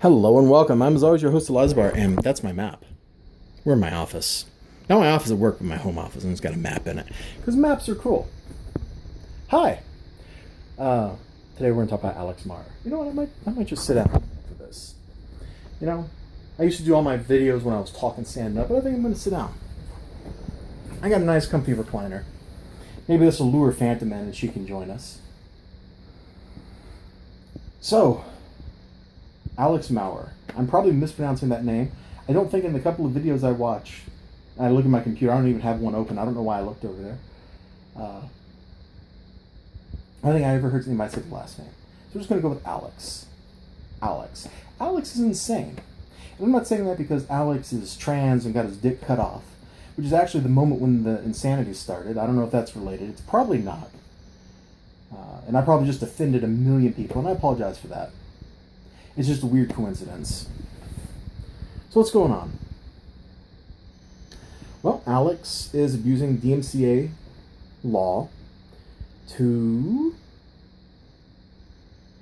Hello and welcome. I'm as always your host elizibar, and that's my map. We're in my office. Not my office at work, but my home office, and it's got a map in it. Because maps are cool. Hi. Today we're going to talk about Alex Marr. You know what, I might just sit down for this. You know, I used to do all my videos when I was talking standing up, but I think I'm going to sit down. I got a nice comfy recliner. Maybe this will lure Phantom in and she can join us. So, Alex Marr. I'm probably mispronouncing that name. I don't think in the couple of videos I watch, I look at my computer, I don't even have one open. I don't know why I looked over there. I don't think I ever heard anybody say the last name. So we're just going to go with Alex. Alex. Alex is insane. And I'm not saying that because Alex is trans and got his dick cut off, which is actually the moment when the insanity started. I don't know if that's related. It's probably not. And I probably just offended a million people, and I apologize for that. It's just a weird coincidence. So what's going on? Well, Alex is abusing DMCA law to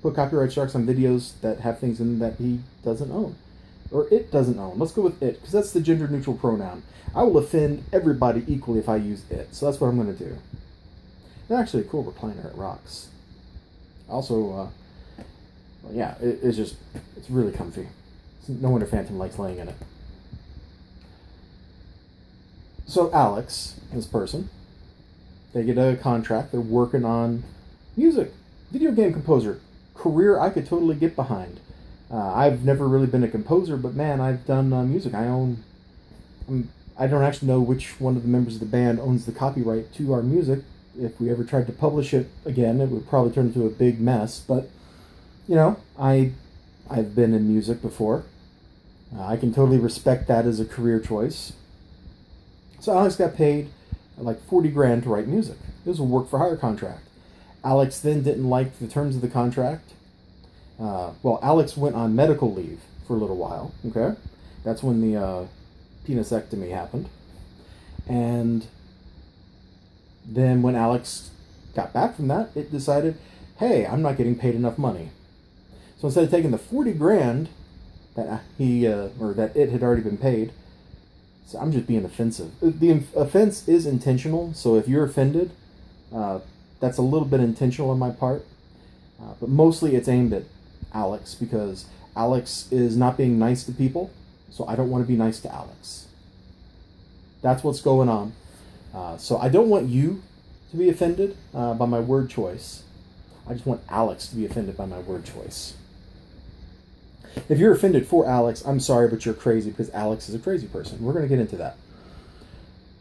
put copyright strikes on videos that have things in them that he doesn't own. Or it doesn't own. Let's go with it, because that's the gender-neutral pronoun. I will offend everybody equally if I use it, so that's what I'm going to do. It's actually a cool recliner. It rocks. Also, yeah, it's really comfy. No wonder Phantom likes laying in it. So Alex, this person, they get a contract. They're working on music. Video game composer. Career I could totally get behind. I've never really been a composer, but man, I've done music. I don't actually know which one of the members of the band owns the copyright to our music. If we ever tried to publish it again, it would probably turn into a big mess, but you know, I've been in music before. I can totally respect that as a career choice. So Alex got paid like 40 grand to write music. It was a work for hire contract. Alex then didn't like the terms of the contract. Well, Alex went on medical leave for a little while. Okay, that's when the penisectomy happened. And then when Alex got back from that, it decided, hey, I'm not getting paid enough money. So instead of taking the 40 grand that that it had already been paid, so I'm just being offensive. The offense is intentional, so if you're offended, that's a little bit intentional on my part. But mostly it's aimed at Alex, because Alex is not being nice to people, so I don't want to be nice to Alex. That's what's going on. So I don't want you to be offended by my word choice. I just want Alex to be offended by my word choice. If you're offended for Alex, I'm sorry, but you're crazy, because Alex is a crazy person. We're going to get into that.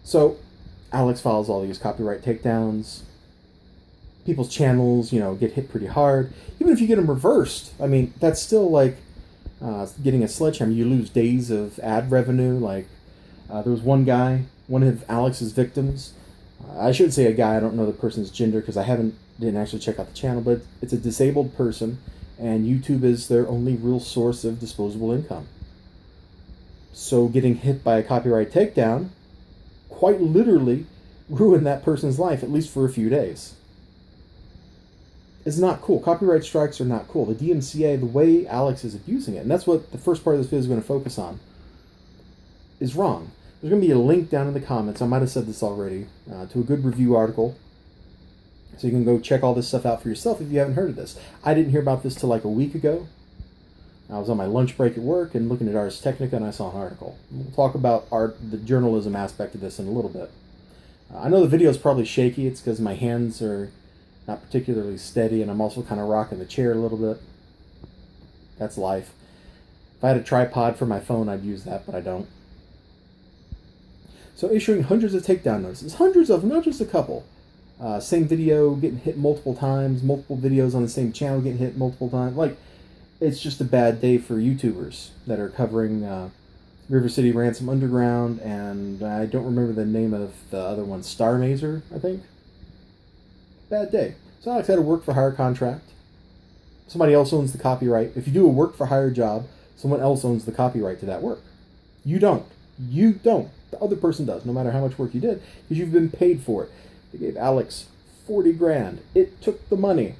So Alex files all these copyright takedowns. People's channels, get hit pretty hard. Even if you get them reversed, I mean, that's still like getting a sledgehammer. You lose days of ad revenue. Like, there was one guy, one of Alex's victims. I should say a guy. I don't know the person's gender because I didn't actually check out the channel, but it's a disabled person, and YouTube is their only real source of disposable income. So getting hit by a copyright takedown quite literally ruined that person's life, at least for a few days. It's not cool. Copyright strikes are not cool. The DMCA, the way Alex is abusing it, and that's what the first part of this video is going to focus on, is wrong. There's going to be a link down in the comments, I might have said this already, to a good review article. So you can go check all this stuff out for yourself if you haven't heard of this. I didn't hear about this till like a week ago. I was on my lunch break at work and looking at Ars Technica, and I saw an article. We'll talk about the journalism aspect of this in a little bit. I know the video is probably shaky. It's because my hands are not particularly steady, and I'm also kind of rocking the chair a little bit. That's life. If I had a tripod for my phone, I'd use that, but I don't. So issuing hundreds of takedown notices. Hundreds of them, not just a couple. Same video getting hit multiple times, multiple videos on the same channel getting hit multiple times. Like, it's just a bad day for YouTubers that are covering River City Ransom Underground, and I don't remember the name of the other one, Star Mazer, I think. Bad day. So Alex had a work for hire contract. Somebody else owns the copyright. If you do a work for hire job, someone else owns the copyright to that work. You don't. You don't. The other person does, no matter how much work you did, because you've been paid for it. They gave Alex 40 grand. It took the money.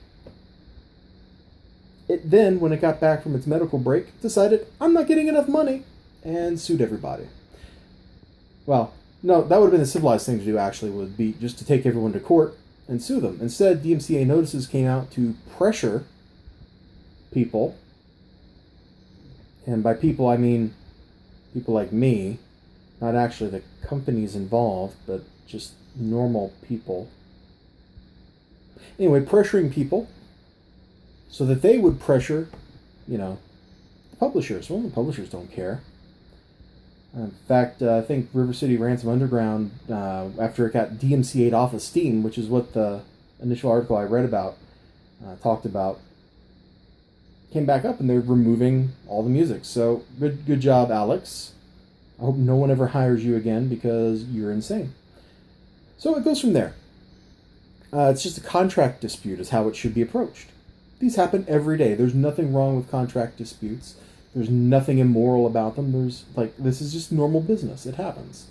It then, when it got back from its medical break, decided, I'm not getting enough money, and sued everybody. Well, no, that would have been the civilized thing to do, actually, would be just to take everyone to court and sue them. Instead, DMCA notices came out to pressure people, and by people I mean people like me, not actually the companies involved, but just normal people. Anyway, pressuring people so that they would pressure, the publishers. Well, the publishers don't care. In fact, I think River City Ransom Underground, after it got DMCA'd off of Steam, which is what the initial article I read about talked about, came back up and they're removing all the music. So good job, Alex. I hope no one ever hires you again because you're insane. So it goes from there. It's just a contract dispute is how it should be approached. These happen every day. There's nothing wrong with contract disputes. There's nothing immoral about them. This is just normal business. It happens.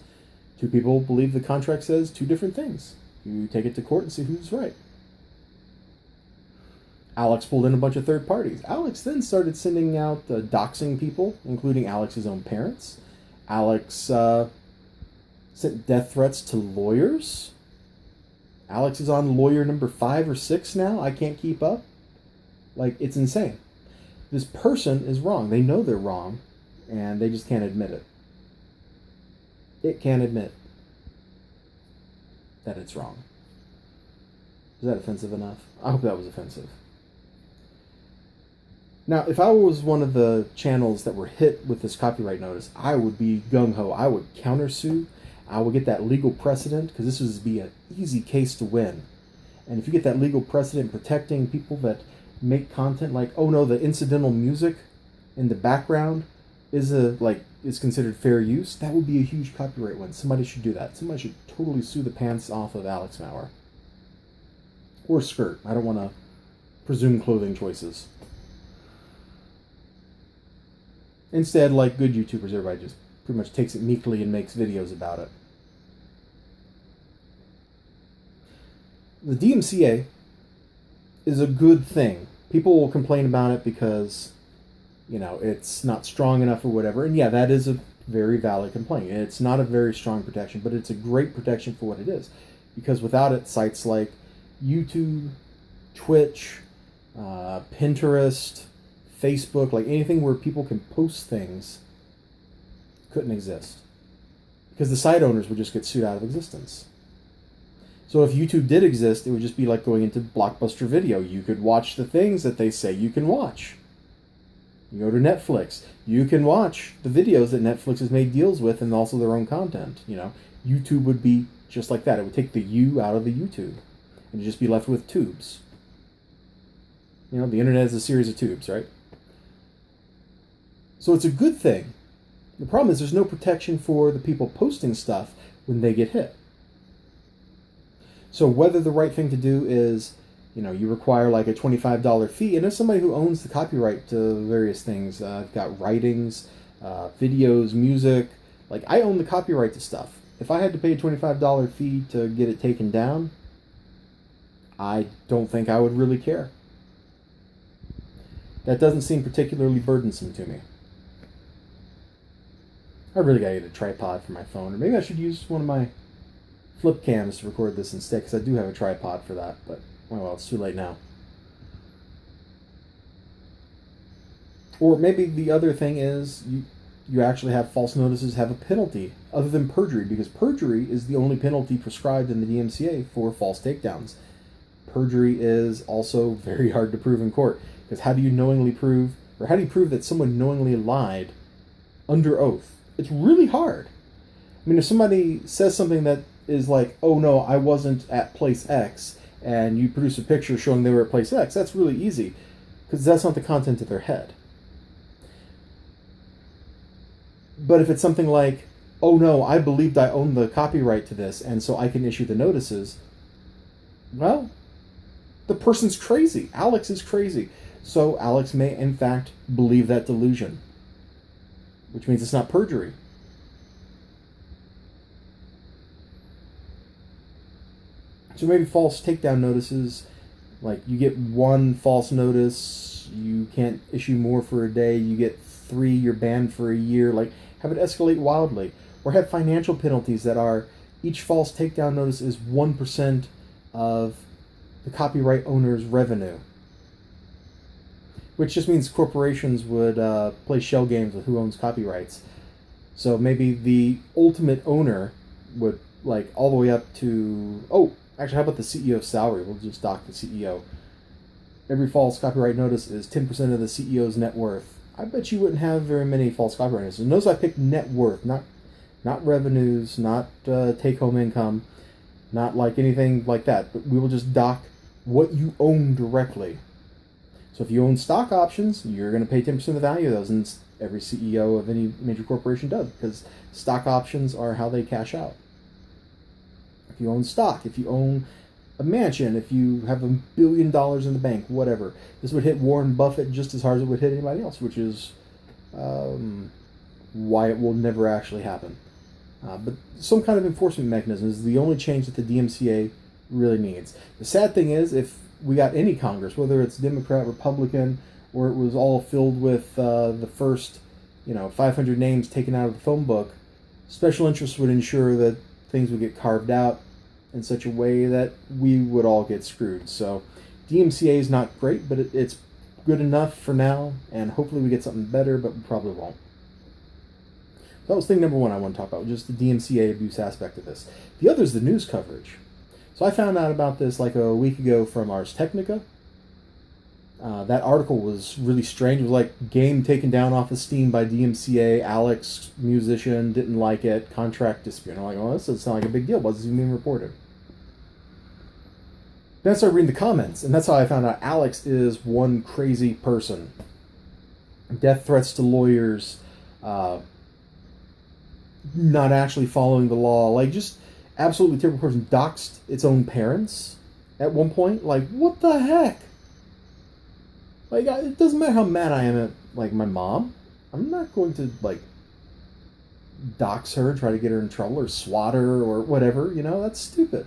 Two people believe the contract says two different things. You take it to court and see who's right. Alex pulled in a bunch of third parties. Alex then started sending out doxing people, including Alex's own parents. Alex sent death threats to lawyers. Alex is on lawyer number 5 or 6 now. I can't keep up. It's insane. This person is wrong. They know they're wrong, and they just can't admit it. It can't admit that it's wrong. Is that offensive enough? I hope that was offensive. Now, if I was one of the channels that were hit with this copyright notice, I would be gung-ho. I would countersue. I would get that legal precedent, because this would be an easy case to win. And if you get that legal precedent protecting people that make content like, oh no, the incidental music in the background is considered fair use, that would be a huge copyright win. Somebody should do that. Somebody should totally sue the pants off of Alex Maurer. Or skirt. I don't want to presume clothing choices. Instead, like good YouTubers, everybody just pretty much takes it meekly and makes videos about it. The DMCA is a good thing. People will complain about it because, it's not strong enough or whatever. And yeah, that is a very valid complaint. It's not a very strong protection, but it's a great protection for what it is. Because without it, sites like YouTube, Twitch, Pinterest, Facebook, anything where people can post things couldn't exist. Because the site owners would just get sued out of existence. So if YouTube did exist, it would just be like going into Blockbuster Video. You could watch the things that they say you can watch. You go to Netflix. You can watch the videos that Netflix has made deals with and also their own content. YouTube would be just like that. It would take the U out of the YouTube. And you'd just be left with tubes. The internet is a series of tubes, right? So it's a good thing. The problem is there's no protection for the people posting stuff when they get hit. So whether the right thing to do is, you require a $25 fee, and as somebody who owns the copyright to various things, I've got writings, videos, music, I own the copyright to stuff. If I had to pay a $25 fee to get it taken down, I don't think I would really care. That doesn't seem particularly burdensome to me. I really gotta get a tripod for my phone, or maybe I should use one of my flip cams to record this instead, because I do have a tripod for that, but well, it's too late now. Or maybe the other thing is you actually have false notices have a penalty other than perjury, because perjury is the only penalty prescribed in the DMCA for false takedowns. Perjury is also very hard to prove in court, because how do you prove that someone knowingly lied under oath? It's really hard. I mean, if somebody says something that is like, oh no, I wasn't at place X, and you produce a picture showing they were at place X, that's really easy, because that's not the content of their head. But if it's something like, oh no, I believed I owned the copyright to this, and so I can issue the notices, well, the person's crazy. Alex is crazy. So Alex may, in fact, believe that delusion, which means it's not perjury. So maybe false takedown notices Like, you get one false notice, you can't issue more for a day, you get 3, you're banned for a year. Like, have it escalate wildly. Or have financial penalties that are, each false takedown notice is 1% of the copyright owner's revenue. Which just means corporations would play shell games with who owns copyrights. So maybe the ultimate owner would, like, all the way up to... Oh, actually, how about the CEO's salary? We'll just dock the CEO. Every false copyright notice is 10% of the CEO's net worth. I bet you wouldn't have very many false copyright notices. Notice I picked net worth, not revenues, not take-home income, not like anything like that. But we will just dock what you own directly. So if you own stock options, you're going to pay 10% of the value of those, and every CEO of any major corporation does, because stock options are how they cash out. If you own stock, if you own a mansion, if you have $1 billion in the bank, whatever, this would hit Warren Buffett just as hard as it would hit anybody else, which is why it will never actually happen. But some kind of enforcement mechanism is the only change that the DMCA really needs. The sad thing is, if we got any Congress, whether it's Democrat, Republican, or it was all filled with the first, 500 names taken out of the phone book, special interests would ensure that things would get carved out in such a way that we would all get screwed. So DMCA is not great, but it's good enough for now, and hopefully we get something better, but we probably won't. That was thing number one I want to talk about, just the DMCA abuse aspect of this. The other is the news coverage. So I found out about this like a week ago from Ars Technica. That article was really strange. It was like, game taken down off of Steam by DMCA. Alex, musician, didn't like it. Contract dispute. And I'm like, oh, this doesn't sound like a big deal. What's even being reported? Then I started reading the comments, and that's how I found out Alex is one crazy person. Death threats to lawyers, not actually following the law, like just absolutely terrible person. Doxed its own parents at one point. Like, what the heck? Like, it doesn't matter how mad I am at, like, my mom. I'm not going to, like, dox her, try to get her in trouble, or swat her, or whatever. That's stupid.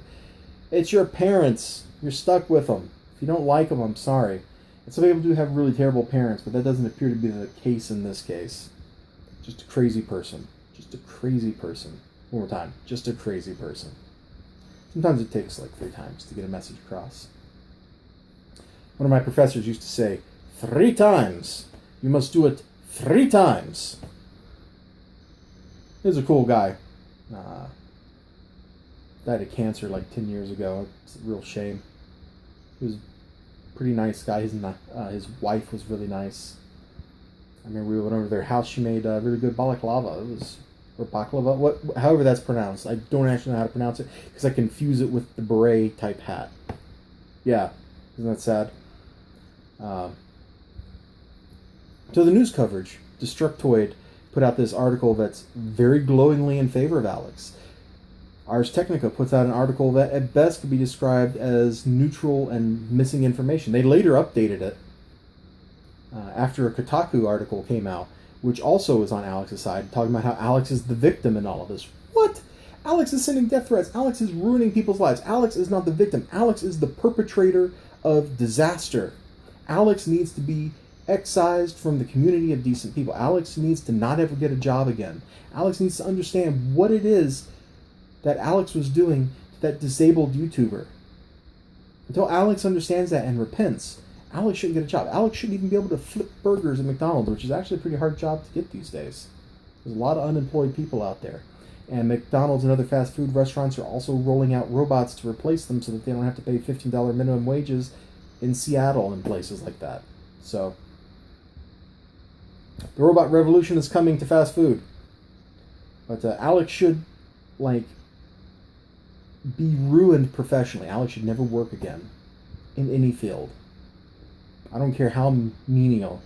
It's your parents. You're stuck with them. If you don't like them, I'm sorry. And some people do have really terrible parents, but that doesn't appear to be the case in this case. Just a crazy person. Just a crazy person. One more time. Just a crazy person. Sometimes it takes like 3 times to get a message across. One of my professors used to say, 3 times. You must do it 3 times. He was a cool guy. Died of cancer like 10 years ago. It's a real shame. He was a pretty nice guy. His wife was really nice. I remember we went over to their house. She made really good balaclava. It was, or baklava, however that's pronounced. I don't actually know how to pronounce it because I confuse it with the beret type hat. Yeah, isn't that sad? So the news coverage, Destructoid put out this article that's very glowingly in favor of Alex. Ars Technica puts out an article that at best could be described as neutral and missing information. They later updated it after a Kotaku article came out, which also was on Alex's side, talking about how Alex is the victim in all of this. What? Alex is sending death threats. Alex is ruining people's lives. Alex is not the victim. Alex is the perpetrator of disaster. Alex needs to be excised from the community of decent people. Alex needs to not ever get a job again. Alex needs to understand what it is that Alex was doing to that disabled YouTuber. Until Alex understands that and repents, Alex shouldn't get a job. Alex shouldn't even be able to flip burgers at McDonald's, which is actually a pretty hard job to get these days. There's a lot of unemployed people out there. And McDonald's and other fast food restaurants are also rolling out robots to replace them so that they don't have to pay $15 minimum wages in Seattle and places like that. So, the robot revolution is coming to fast food. But Alex should, be ruined professionally. Alex should never work again in any field. I don't care how menial.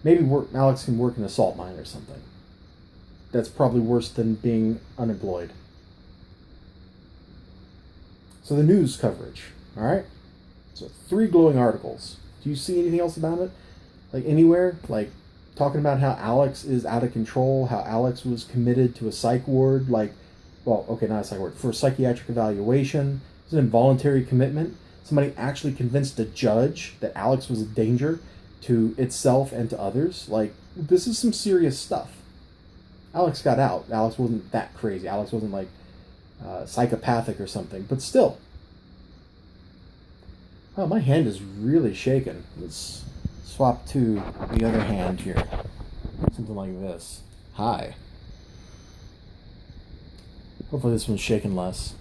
Maybe Alex can work in a salt mine or something. That's probably worse than being unemployed. So the news coverage, all right? So 3 glowing articles. Do you see anything else about it? Like anywhere? Like talking about how Alex is out of control, how Alex was committed to a psych ward, not a psych ward, for a psychiatric evaluation. It's an involuntary commitment. Somebody actually convinced a judge that Alex was a danger to itself and to others. Like, this is some serious stuff. Alex got out. Alex wasn't that crazy. Alex wasn't like psychopathic or something. But still. Oh, my hand is really shaking. Let's swap to the other hand here. Something like this. Hi. Hopefully this one's shaking less.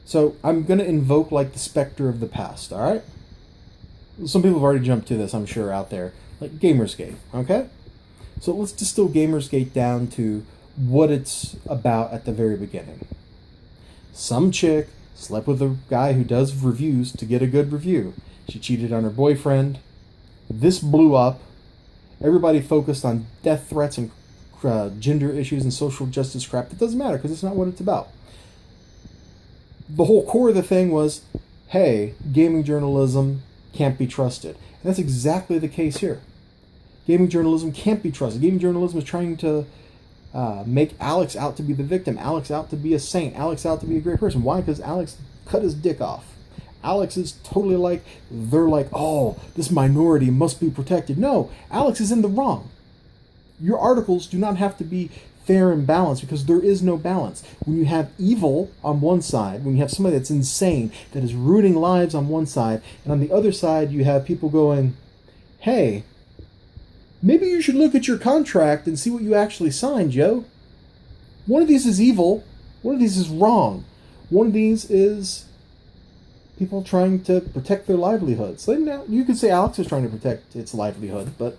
So I'm going to invoke like the specter of the past, alright? Some people have already jumped to this, I'm sure, out there. Like Gamersgate, okay? So let's distill Gamersgate down to what it's about at the very beginning. Some chick slept with a guy who does reviews to get a good review. She cheated on her boyfriend. This blew up. Everybody focused on death threats and gender issues and social justice crap. It doesn't matter because it's not what it's about. The whole core of the thing was, hey, gaming journalism can't be trusted. And that's exactly the case here. Gaming journalism can't be trusted. Gaming journalism is trying to make Alex out to be the victim, Alex out to be a saint, Alex out to be a great person. Why? Because Alex cut his dick off. Alex is totally like, they're like, oh, this minority must be protected. No, Alex is in the wrong. Your articles do not have to be fair and balanced because there is no balance. When you have evil on one side, when you have somebody that's insane, that is ruining lives on one side, and on the other side you have people going, hey, maybe you should look at your contract and see what you actually signed, Joe. One of these is evil. One of these is wrong. One of these is people trying to protect their livelihoods. So now, you could say Alex is trying to protect its livelihood, but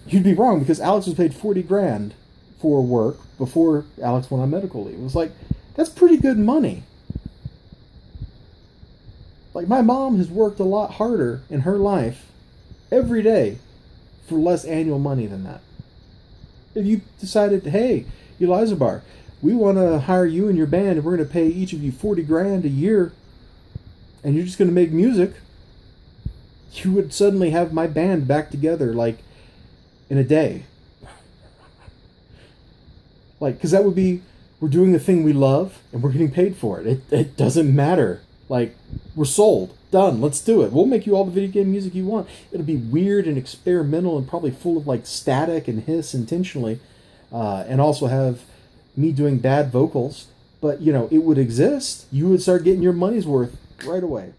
you'd be wrong because Alex was paid $40,000 for work before Alex went on medical leave. It was like, that's pretty good money. Like, my mom has worked a lot harder in her life every day for less annual money than that. If you decided, hey, elizibar, we want to hire you and your band and we're going to pay each of you $40,000 a year and you're just going to make music, you would suddenly have my band back together like in a day. Like, because that would be, we're doing the thing we love and we're getting paid for it. It doesn't matter. Like, we're sold. Done. Let's do it. We'll make you all the video game music you want. It'll be weird and experimental and probably full of like static and hiss intentionally. And also have me doing bad vocals. But, you know, it would exist. You would start getting your money's worth right away.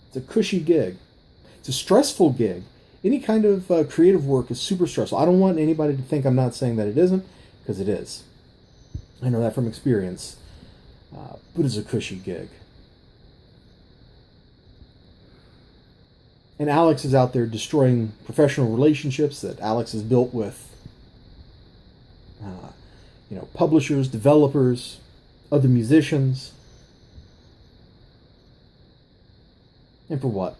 It's a cushy gig. It's a stressful gig. Any kind of creative work is super stressful. I don't want anybody to think I'm not saying that it isn't, because it is. I know that from experience. But it's a cushy gig. And Alex is out there destroying professional relationships that Alex has built with publishers, developers, other musicians. And for what?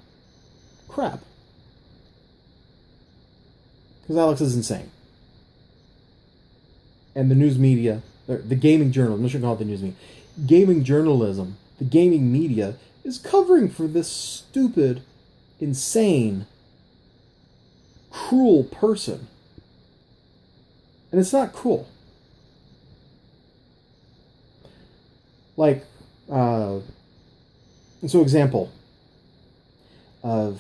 Crap. Because Alex is insane. And the news media, the gaming journalism, I should call it the news media, gaming journalism, the gaming media is covering for this stupid, insane, cruel person. And it's not cool. Like, so example of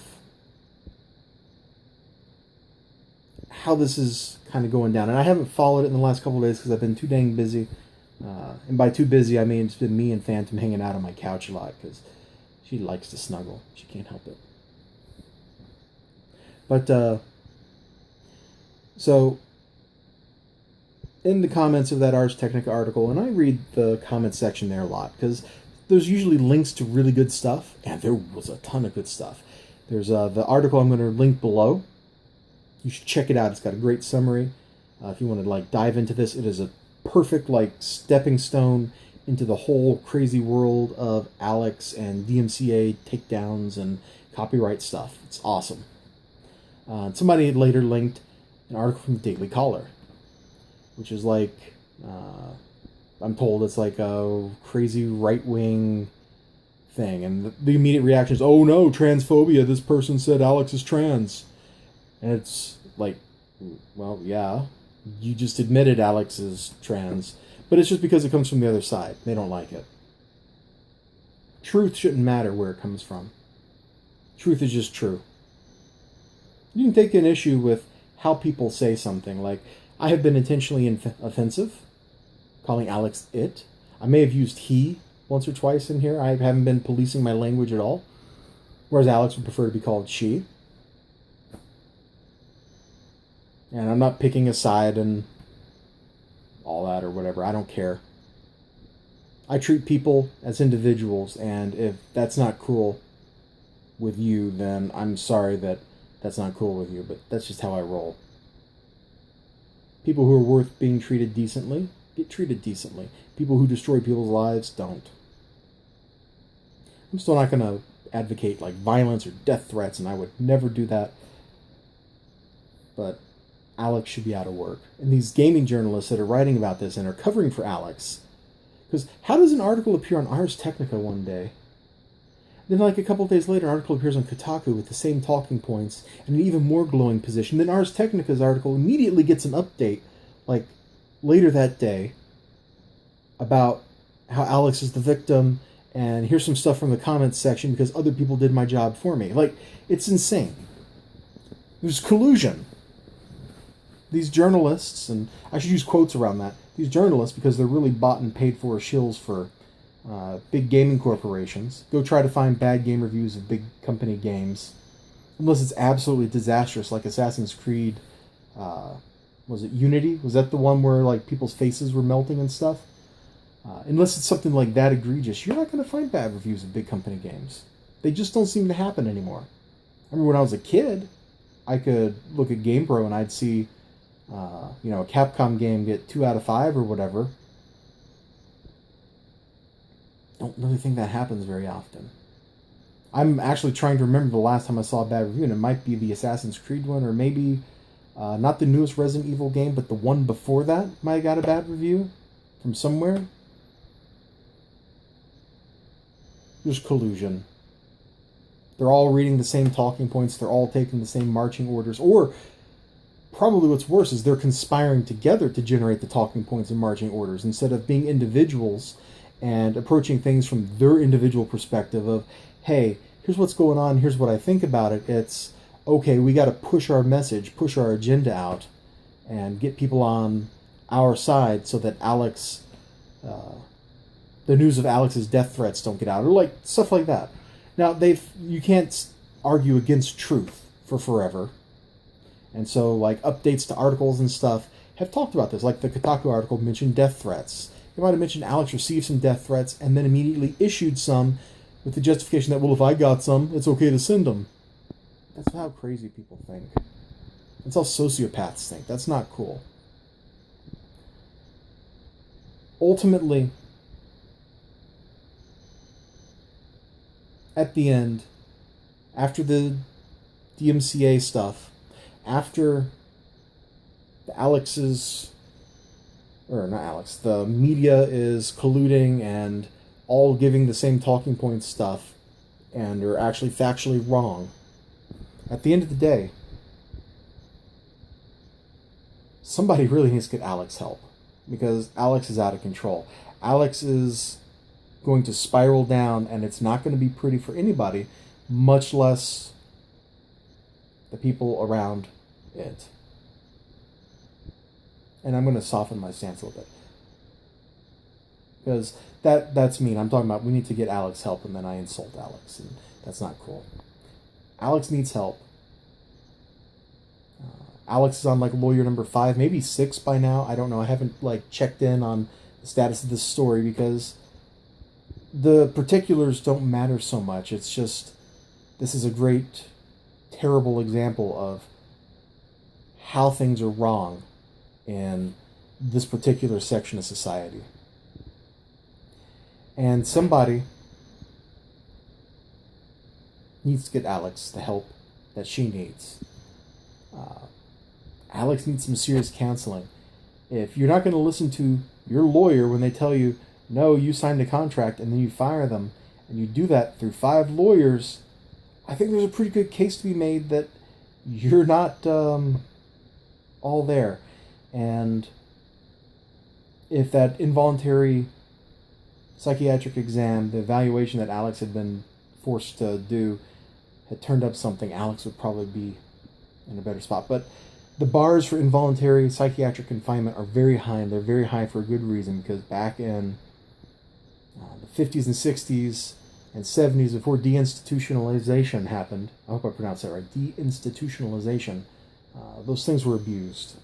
how this is kind of going down. And I haven't followed it in the last couple of days because I've been too dang busy. And by too busy, I mean it's been me and Phantom hanging out on my couch a lot because she likes to snuggle. She can't help it. But, so, in the comments of that Ars Technica article, and I read the comment section there a lot, because there's usually links to really good stuff, and there was a ton of good stuff. There's the article I'm going to link below. You should check it out. It's got a great summary. If you want to, like, dive into this, it is a perfect, like, stepping stone into the whole crazy world of Alex and DMCA takedowns and copyright stuff. It's awesome. Somebody had later linked an article from the Daily Caller, which is like, I'm told it's like a crazy right-wing thing. And the immediate reaction is, oh no, transphobia, this person said Alex is trans. And it's like, well, yeah, you just admitted Alex is trans. But it's just because it comes from the other side. They don't like it. Truth shouldn't matter where it comes from. Truth is just true. You can take an issue with how people say something. Like, I have been intentionally offensive, calling Alex it. I may have used he once or twice in here. I haven't been policing my language at all. Whereas Alex would prefer to be called she. And I'm not picking a side and all that or whatever. I don't care. I treat people as individuals, and if that's not cool with you, then I'm sorry that that's not cool with you, but that's just how I roll. People who are worth being treated decently get treated decently. People who destroy people's lives don't. I'm still not going to advocate like violence or death threats, and I would never do that. But Alex should be out of work. And these gaming journalists that are writing about this and are covering for Alex, because how does an article appear on Ars Technica one day? Then like a couple of days later, an article appears on Kotaku with the same talking points and an even more glowing position. Then Ars Technica's article immediately gets an update, like later that day, about how Alex is the victim, and here's some stuff from the comments section because other people did my job for me. Like, it's insane. There's collusion. These journalists, and I should use quotes around that, these journalists, because they're really bought and paid for shills for big gaming corporations, go try to find bad game reviews of big company games, unless it's absolutely disastrous, like Assassin's Creed, was it Unity? Was that the one where like people's faces were melting and stuff? Unless it's something like that egregious, you're not going to find bad reviews of big company games. They just don't seem to happen anymore. I remember when I was a kid, I could look at GamePro and I'd see, a Capcom game get 2 out of 5 or whatever. Don't really think that happens very often. I'm actually trying to remember the last time I saw a bad review, and it might be the Assassin's Creed one, or maybe not the newest Resident Evil game, but the one before that might have got a bad review from somewhere. There's collusion. They're all reading the same talking points. They're all taking the same marching orders. Or, probably what's worse is they're conspiring together to generate the talking points and marching orders instead of being individuals and approaching things from their individual perspective of, hey, here's what's going on, here's what I think about it. It's, okay, we got to push our message, push our agenda out, and get people on our side so that Alex... the news of Alex's death threats don't get out, or like stuff like that. Now, you can't argue against truth for forever, and so like updates to articles and stuff have talked about this. Like the Kotaku article mentioned death threats. It might have mentioned Alex received some death threats and then immediately issued some with the justification that, well, if I got some, it's okay to send them. That's how crazy people think. That's how sociopaths think. That's not cool. Ultimately, at the end, after the DMCA stuff, after the media is colluding and all giving the same talking point stuff and are actually factually wrong, at the end of the day, somebody really needs to get Alex help, because Alex is out of control. Alex is going to spiral down, and it's not going to be pretty for anybody, much less the people around it. And I'm going to soften my stance a little bit, because that's mean. I'm talking about we need to get Alex help, and then I insult Alex, and that's not cool. Alex needs help. Alex is on like lawyer number 5, maybe 6 by now. I don't know. I haven't like checked in on the status of this story because the particulars don't matter so much. It's just, this is a great, terrible example of how things are wrong in this particular section of society. And somebody needs to get Alex the help that she needs. Alex needs some serious counseling. If you're not going to listen to your lawyer when they tell you, no, you signed a contract, and then you fire them, and you do that through 5 lawyers, I think there's a pretty good case to be made that you're not all there. And if that involuntary psychiatric exam, the evaluation that Alex had been forced to do had turned up something, Alex would probably be in a better spot. But the bars for involuntary psychiatric confinement are very high, and they're very high for a good reason, because back in the 50s and 60s and 70s, before deinstitutionalization happened, I hope I pronounced that right, deinstitutionalization, those things were abused.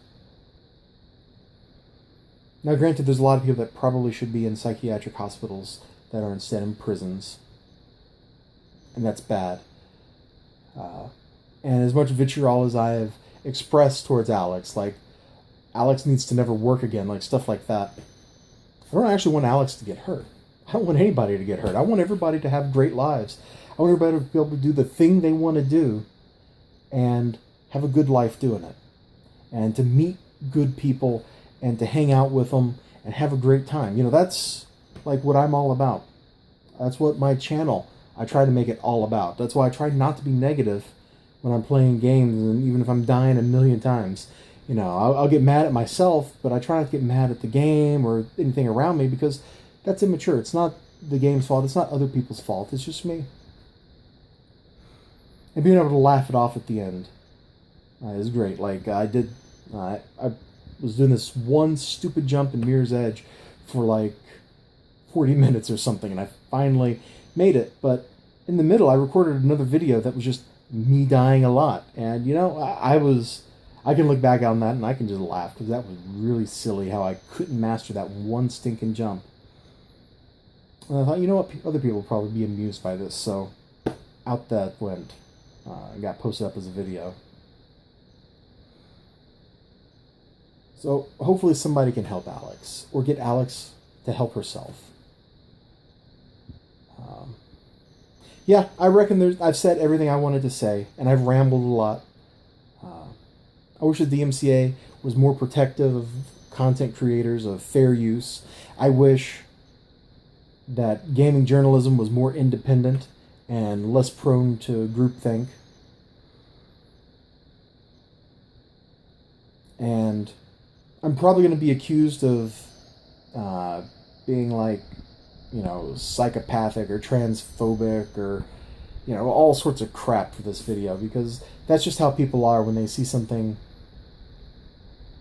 Now, granted, there's a lot of people that probably should be in psychiatric hospitals that are instead in prisons, and that's bad. And as much vitriol as I have expressed towards Alex, like, Alex needs to never work again, like stuff like that, I don't actually want Alex to get hurt. I don't want anybody to get hurt. I want everybody to have great lives. I want everybody to be able to do the thing they want to do and have a good life doing it. And to meet good people and to hang out with them and have a great time. You know, that's like what I'm all about. That's what my channel, I try to make it all about. That's why I try not to be negative when I'm playing games, and even if I'm dying a million times. You know, I'll get mad at myself, but I try not to get mad at the game or anything around me, because that's immature. It's not the game's fault. It's not other people's fault. It's just me. And being able to laugh it off at the end is great. Like, I was doing this one stupid jump in Mirror's Edge for like 40 minutes or something, and I finally made it. But in the middle, I recorded another video that was just me dying a lot. And, you know, I can look back on that and I can just laugh, because that was really silly how I couldn't master that one stinking jump. And I thought, you know what, other people will probably be amused by this, so out that went. It got posted up as a video. So hopefully somebody can help Alex, or get Alex to help herself. Yeah, I reckon I've said everything I wanted to say, and I've rambled a lot. I wish the DMCA was more protective of content creators, of fair use. I wish that gaming journalism was more independent and less prone to groupthink. And I'm probably going to be accused of being like, you know, psychopathic or transphobic or, you know, all sorts of crap for this video, because that's just how people are when they see something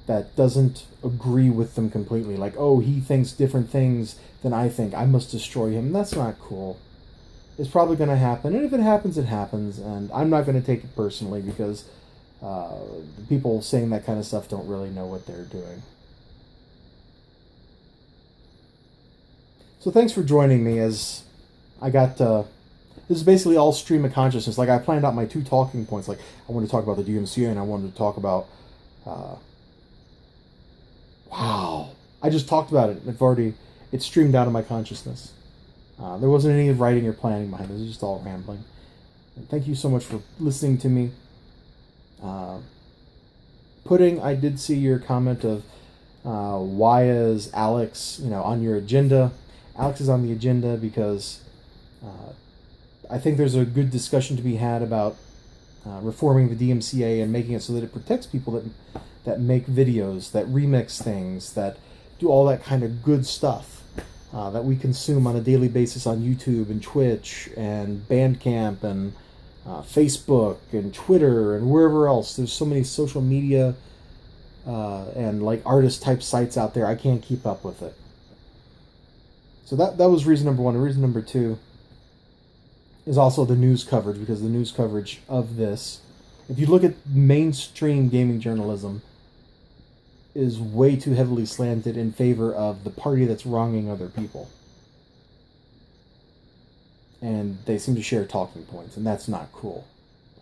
that doesn't agree with them completely. Like, oh, he thinks different things than I think, I must destroy him. That's not cool. It's probably going to happen, and if it happens, it happens, and I'm not going to take it personally, because the people saying that kind of stuff don't really know what they're doing. So thanks for joining me as I got... this is basically all stream of consciousness. Like, I planned out my 2 talking points. Like, I wanted to talk about the DMCA, and I wanted to talk about... wow. I just talked about it. It's streamed out of my consciousness. There wasn't any writing or planning behind it. It was just all rambling. And thank you so much for listening to me. Pudding, I did see your comment of why is Alex, on your agenda. Alex is on the agenda because I think there's a good discussion to be had about reforming the DMCA and making it so that it protects people that make videos, that remix things, that do all that kind of good stuff that we consume on a daily basis on YouTube and Twitch and Bandcamp and Facebook and Twitter and wherever else. There's so many social media and like artist type sites out there. I can't keep up with it. So that was reason number 1. And reason number 2 is also the news coverage, because the news coverage of this, if you look at mainstream gaming journalism, is way too heavily slanted in favor of the party that's wronging other people. And they seem to share talking points, and that's not cool.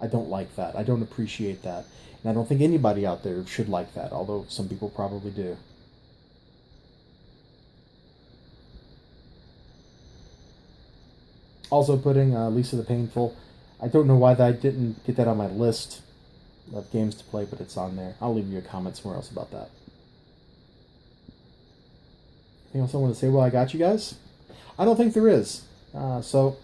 I don't like that. I don't appreciate that. And I don't think anybody out there should like that, although some people probably do. Also putting Lisa the Painful. I don't know why I didn't get that on my list of games to play, but it's on there. I'll leave you a comment somewhere else about that. Anything else I want to say while I got you guys? I don't think there is. So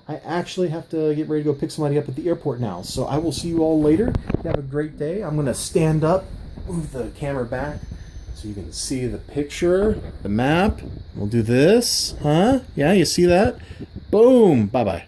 I actually have to get ready to go pick somebody up at the airport now. So I will see you all later. You have a great day. I'm going to stand up, move the camera back, So you can see the picture, the map. We'll do this, huh? Yeah, you see that? Boom. Bye-bye.